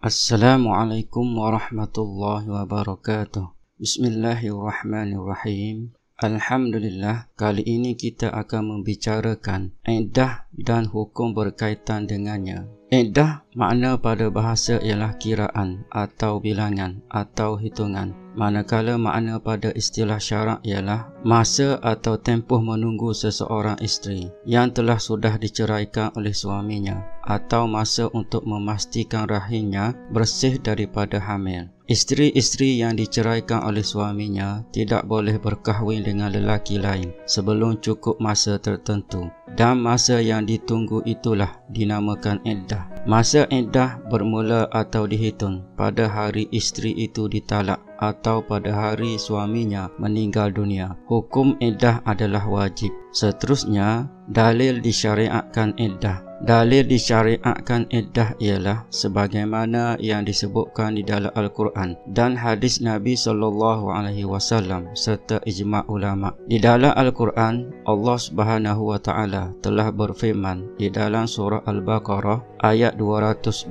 Assalamualaikum warahmatullahi wabarakatuh. Bismillahirrahmanirrahim. Alhamdulillah, kali ini kita akan membicarakan iddah dan hukum berkaitan dengannya. Iddah makna pada bahasa ialah kiraan atau bilangan atau hitungan. Manakala makna pada istilah syarak ialah masa atau tempoh menunggu seseorang isteri yang telah sudah diceraikan oleh suaminya, atau masa untuk memastikan rahimnya bersih daripada hamil. Isteri-isteri yang diceraikan oleh suaminya tidak boleh berkahwin dengan lelaki lain sebelum cukup masa tertentu, dan masa yang ditunggu itulah dinamakan iddah. Masa iddah bermula atau dihitung pada hari isteri itu ditalak atau pada hari suaminya meninggal dunia. Hukum iddah adalah wajib. Seterusnya, dalil disyariatkan iddah. Dalil disyariatkan iddah ialah sebagaimana yang disebutkan di dalam Al-Quran dan hadis Nabi SAW serta ijma' ulama. Di dalam Al-Quran, Allah Subhanahu wa Ta'ala telah berfirman di dalam surah Al-Baqarah ayat 228,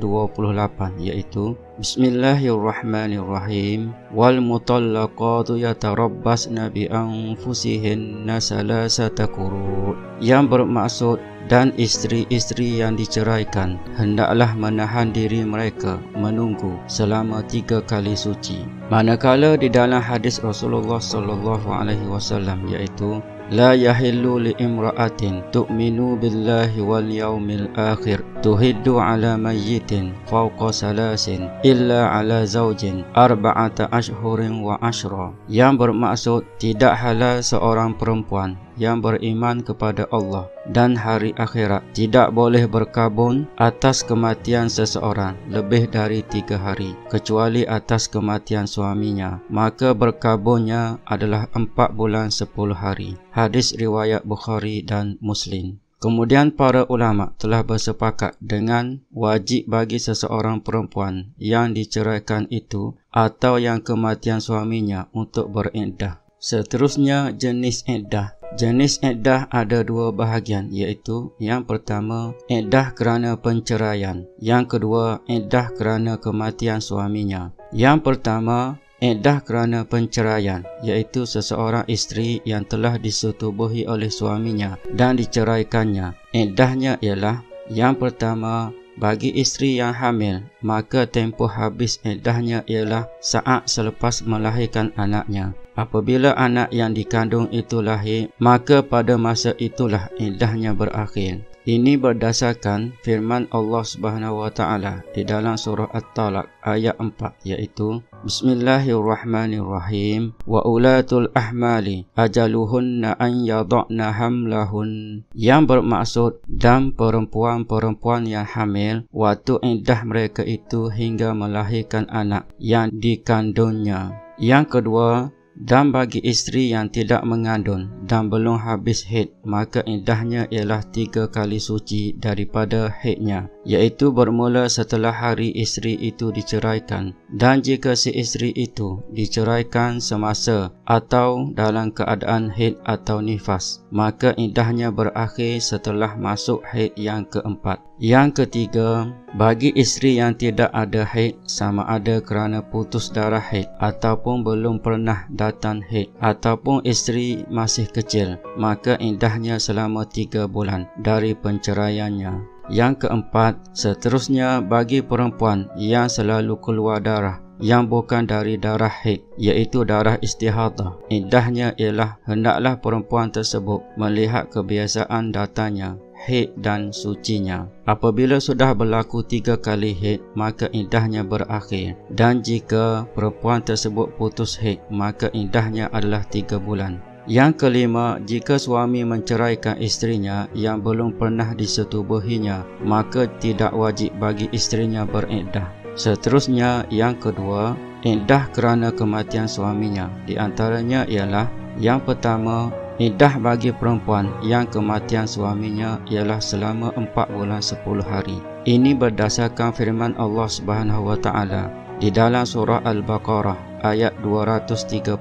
iaitu Bismillahirrahmanirrahim. Wal mutallaqatu yatarabbasna bi anfusihinna salasata quru'. Yang bermaksud, dan isteri-isteri yang diceraikan hendaklah menahan diri mereka menunggu selama 3 kali suci. Manakala di dalam hadis Rasulullah SAW, iaitu La yahillu li imra'atin tu'minu billahi wal yawmil akhir tuhiddu ala mayyitin fawqa salasin illa ala zawjin arba'ata ashhurin wa ashra. Yang bermaksud, tidak halal seorang perempuan yang beriman kepada Allah dan hari akhirat tidak boleh berkabun atas kematian seseorang lebih dari 3 hari kecuali atas kematian suaminya, maka berkabunnya adalah 4 bulan 10 hari. Hadis riwayat Bukhari dan Muslim. Kemudian para ulama telah bersepakat dengan wajib bagi seseorang perempuan yang diceraikan itu atau yang kematian suaminya untuk beriddah. Seterusnya, jenis iddah. Jenis iddah ada 2 bahagian, iaitu yang pertama, iddah kerana penceraian. Yang kedua, iddah kerana kematian suaminya. Yang pertama, iddah kerana penceraian, iaitu seseorang isteri yang telah disetubuhi oleh suaminya dan diceraikannya. Iddahnya ialah yang pertama, bagi isteri yang hamil, maka tempoh habis iddahnya ialah saat selepas melahirkan anaknya. Apabila anak yang dikandung itu lahir, maka pada masa itulah iddahnya berakhir. Ini berdasarkan firman Allah Subhanahu wa Ta'ala di dalam surah At-Talaq ayat 4, iaitu Bismillahirrahmanirrahim. Wa ulatul ahmali ajaluhunna an yada'na hamlahun. Yang bermaksud, dan perempuan-perempuan yang hamil, waktu iddah mereka itu hingga melahirkan anak yang dikandungnya. Yang kedua, dan bagi isteri yang tidak mengandung dan belum habis haid, maka iddahnya ialah 3 kali suci daripada haidnya, iaitu bermula setelah hari isteri itu diceraikan. Dan jika si isteri itu diceraikan semasa atau dalam keadaan haid atau nifas, maka iddahnya berakhir setelah masuk haid yang keempat. Yang ketiga, bagi isteri yang tidak ada haid, sama ada kerana putus darah haid ataupun belum pernah datang haid, ataupun isteri masih kecil, maka iddahnya selama 3 bulan dari penceraiannya. Yang keempat, seterusnya bagi perempuan yang selalu keluar darah yang bukan dari darah haid, iaitu darah istihadah, iddahnya ialah hendaklah perempuan tersebut melihat kebiasaan datanya haid dan sucinya. Apabila sudah berlaku 3 kali haid, maka iddahnya berakhir. Dan jika perempuan tersebut putus haid, maka iddahnya adalah 3 bulan. Yang kelima, jika suami menceraikan isterinya yang belum pernah disetubuhinya, maka tidak wajib bagi isterinya beriddah. Seterusnya, yang kedua, iddah kerana kematian suaminya. Di antaranya ialah yang pertama, iddah bagi perempuan yang kematian suaminya ialah selama 4 bulan 10 hari. Ini berdasarkan firman Allah Subhanahu wa Ta'ala di dalam surah Al-Baqarah ayat 234,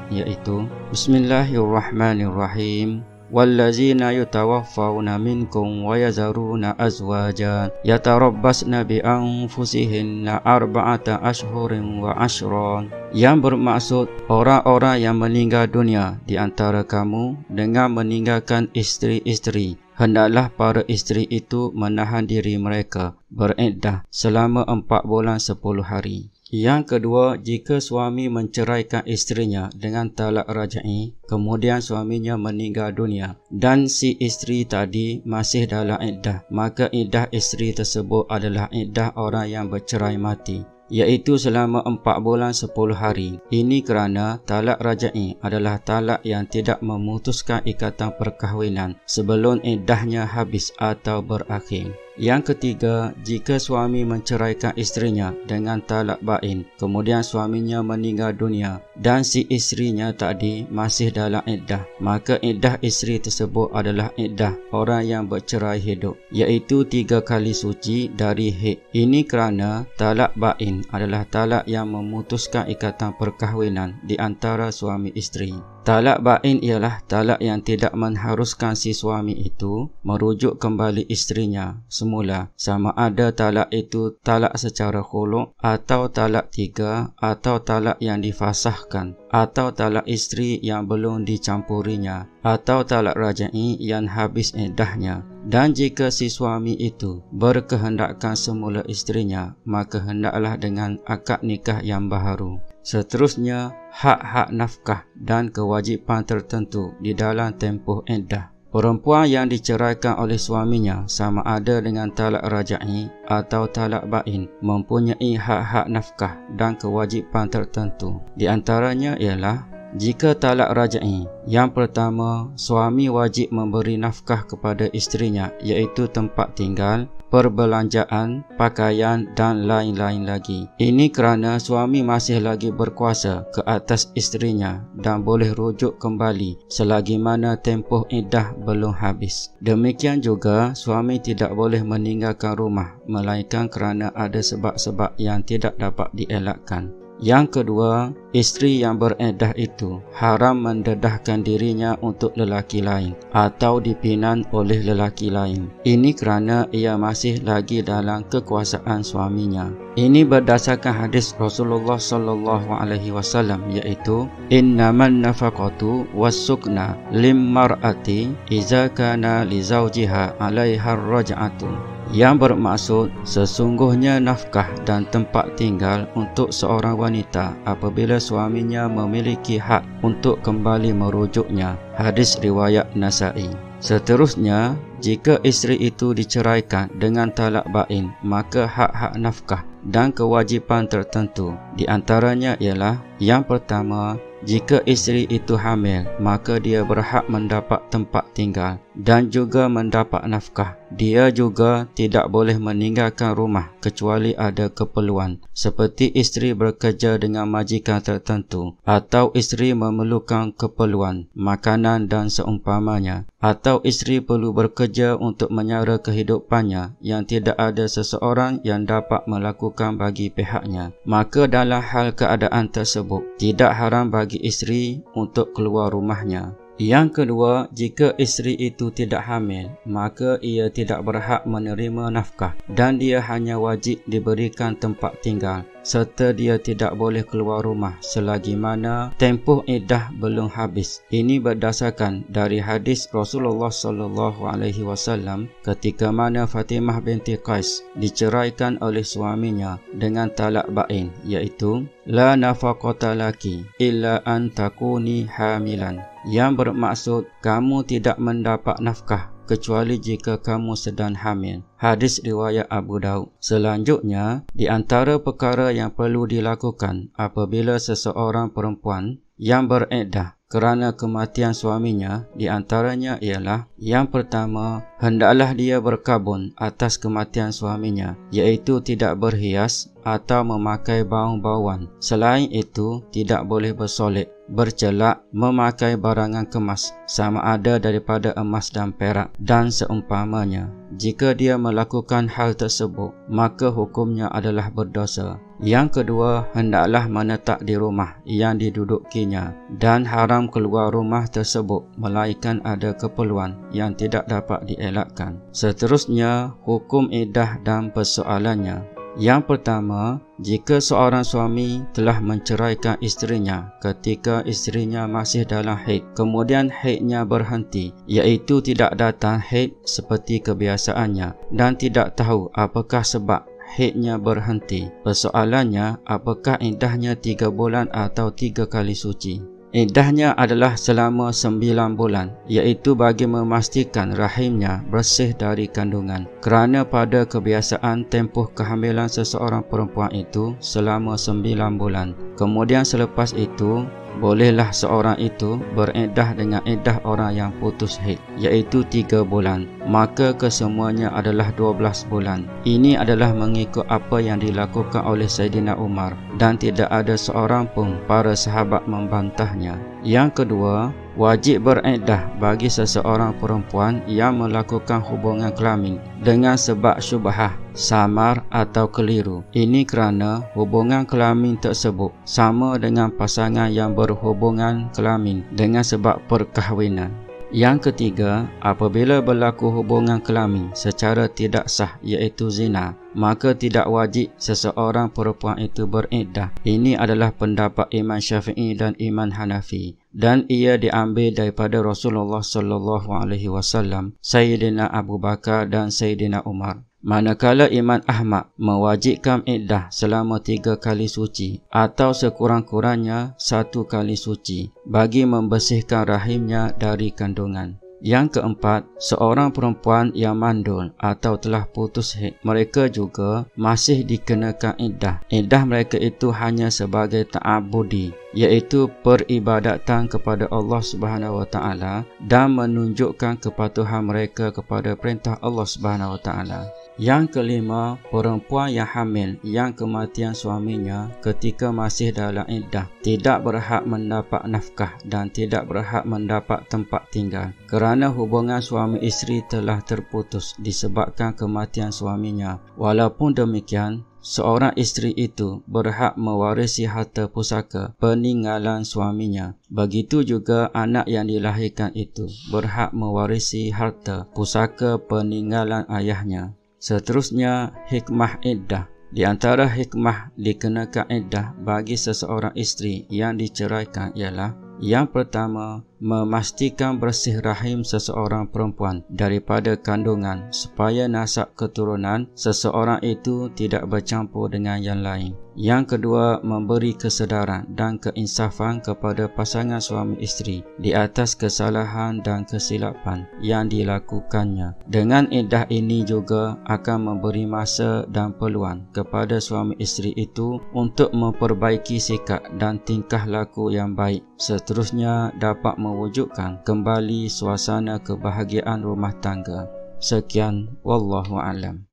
iaitu Bismillahirrahmanirrahim. wallazina yutawaffawna minkum wa yazaruna azwajan yatarabbasna bi anfusihinna arba'ata ashhurin wa ashran. Yang bermaksud orang-orang yang meninggal dunia di antara kamu dengan meninggalkan isteri-isteri, hendaklah para isteri itu menahan diri mereka beriddah selama 4 bulan 10 hari. Yang kedua, jika suami menceraikan isterinya dengan talak raj'i, kemudian suaminya meninggal dunia dan si isteri tadi masih dalam iddah, maka iddah isteri tersebut adalah iddah orang yang bercerai mati, iaitu selama 4 bulan 10 hari. Ini kerana talak raj'i adalah talak yang tidak memutuskan ikatan perkahwinan sebelum iddahnya habis atau berakhir. Yang ketiga, jika suami menceraikan isterinya dengan talak bain, kemudian suaminya meninggal dunia dan si isterinya tadi masih dalam iddah, maka iddah isteri tersebut adalah iddah orang yang bercerai hidup, iaitu 3 kali suci dari haid. Ini kerana talak bain adalah talak yang memutuskan ikatan perkahwinan di antara suami isteri. Talak bain ialah talak yang tidak mengharuskan si suami itu merujuk kembali isterinya semula, sama ada talak itu talak secara khulu' atau talak 3 atau talak yang difasahkan, atau talak isteri yang belum dicampurinya, atau talak raj'i yang habis iddahnya. Dan jika si suami itu berkehendakkan semula isterinya, maka hendaklah dengan akad nikah yang baharu. Seterusnya, hak-hak nafkah dan kewajipan tertentu di dalam tempoh iddah. Perempuan yang diceraikan oleh suaminya sama ada dengan talak raj'i atau talak bain mempunyai hak-hak nafkah dan kewajipan tertentu. Di antaranya ialah, jika talak raj'i, yang pertama, suami wajib memberi nafkah kepada isterinya, iaitu tempat tinggal, perbelanjaan, pakaian dan lain-lain lagi. Ini kerana suami masih lagi berkuasa ke atas isterinya dan boleh rujuk kembali selagi mana tempoh iddah belum habis. Demikian juga, suami tidak boleh meninggalkan rumah melainkan kerana ada sebab-sebab yang tidak dapat dielakkan. Yang kedua, isteri yang beriddah itu haram mendedahkan dirinya untuk lelaki lain atau dipinang oleh lelaki lain. Ini kerana ia masih lagi dalam kekuasaan suaminya. Ini berdasarkan hadis Rasulullah SAW, iaitu innaman nafaqatu was-sukna limmar'ati iza kana li zawjiha 'alaiha ar-raj'atu. Yang bermaksud, sesungguhnya nafkah dan tempat tinggal untuk seorang wanita apabila suaminya memiliki hak untuk kembali merujuknya. Hadis riwayat Nasa'i. Seterusnya, jika isteri itu diceraikan dengan talak bain, maka hak-hak nafkah dan kewajipan tertentu. Di antaranya ialah, yang pertama, jika isteri itu hamil, maka dia berhak mendapat tempat tinggal dan juga mendapat nafkah. Dia juga tidak boleh meninggalkan rumah kecuali ada keperluan, seperti isteri bekerja dengan majikan tertentu, atau isteri memerlukan keperluan makanan dan seumpamanya, atau isteri perlu bekerja untuk menyara kehidupannya yang tidak ada seseorang yang dapat melakukan bagi pihaknya. Maka dalam hal keadaan tersebut, tidak haram bagi isteri untuk keluar rumahnya. Yang kedua, jika isteri itu tidak hamil, maka ia tidak berhak menerima nafkah dan dia hanya wajib diberikan tempat tinggal, serta dia tidak boleh keluar rumah selagi mana tempoh iddah belum habis. Ini berdasarkan dari hadis Rasulullah SAW ketika mana Fatimah binti Qais diceraikan oleh suaminya dengan talak bain, iaitu la nafaqata laki illa an takuni hamilan, yang bermaksud kamu tidak mendapat nafkah kecuali jika kamu sedang hamil. Hadis riwayat Abu Daud. Selanjutnya, di antara perkara yang perlu dilakukan apabila seseorang perempuan yang beriddah kerana kematian suaminya, di antaranya ialah, yang pertama, hendaklah dia berkabun atas kematian suaminya, iaitu tidak berhias atau memakai bau-bauan. Selain itu, tidak boleh bersolek, bercelak, memakai barangan kemas, sama ada daripada emas dan perak, dan seumpamanya. Jika dia melakukan hal tersebut, maka hukumnya adalah berdosa. Yang kedua, hendaklah menetap di rumah yang didudukinya dan haram haram keluar rumah tersebut melainkan ada keperluan yang tidak dapat dielakkan. Seterusnya, hukum iddah dan persoalannya. Yang pertama, jika seorang suami telah menceraikan isterinya ketika isterinya masih dalam haid, kemudian haidnya berhenti, iaitu tidak datang haid seperti kebiasaannya dan tidak tahu apakah sebab haidnya berhenti. Persoalannya, apakah iddahnya 3 bulan atau 3 kali suci? Iddahnya adalah selama 9 bulan, iaitu bagi memastikan rahimnya bersih dari kandungan. Kerana pada kebiasaan tempoh kehamilan seseorang perempuan itu selama 9 bulan. Kemudian selepas itu, bolehlah seorang itu beriddah dengan iddah orang yang putus haid, iaitu 3 bulan. Maka kesemuanya adalah 12 bulan. Ini adalah mengikut apa yang dilakukan oleh Saidina Umar dan tidak ada seorang pun para sahabat membantahnya. Yang kedua, wajib beriddah bagi seseorang perempuan yang melakukan hubungan kelamin dengan sebab syubhah, samar atau keliru. Ini kerana hubungan kelamin tersebut sama dengan pasangan yang berhubungan kelamin dengan sebab perkahwinan. Yang ketiga, apabila berlaku hubungan kelamin secara tidak sah iaitu zina, maka tidak wajib seseorang perempuan itu beriddah. Ini adalah pendapat Imam Syafi'i dan Imam Hanafi, dan ia diambil daripada Rasulullah sallallahu alaihi wasallam, Sayyidina Abu Bakar dan Sayyidina Umar. Manakala Imam Ahmad mewajibkan iddah selama 3 kali suci atau sekurang-kurangnya 1 kali suci bagi membersihkan rahimnya dari kandungan. Yang keempat, seorang perempuan yang mandul atau telah putus haid, mereka juga masih dikenakan iddah. Iddah mereka itu hanya sebagai ta'abudi, iaitu peribadatan kepada Allah Subhanahu wa taala dan menunjukkan kepatuhan mereka kepada perintah Allah Subhanahu wa taala. Yang kelima, perempuan yang hamil yang kematian suaminya ketika masih dalam iddah tidak berhak mendapat nafkah dan tidak berhak mendapat tempat tinggal kerana hubungan suami isteri telah terputus disebabkan kematian suaminya. Walaupun demikian, seorang isteri itu berhak mewarisi harta pusaka peninggalan suaminya. Begitu juga anak yang dilahirkan itu berhak mewarisi harta pusaka peninggalan ayahnya. Seterusnya, hikmah iddah. Di antara hikmah dikenakan iddah bagi seseorang isteri yang diceraikan ialah: yang pertama, memastikan bersih rahim seseorang perempuan daripada kandungan supaya nasab keturunan seseorang itu tidak bercampur dengan yang lain. Yang kedua, memberi kesedaran dan keinsafan kepada pasangan suami isteri di atas kesalahan dan kesilapan yang dilakukannya. Dengan iddah ini juga akan memberi masa dan peluang kepada suami isteri itu untuk memperbaiki sikap dan tingkah laku yang baik. Seterusnya, dapat mewujudkan kembali suasana kebahagiaan rumah tangga. Sekian, wallahu a'lam.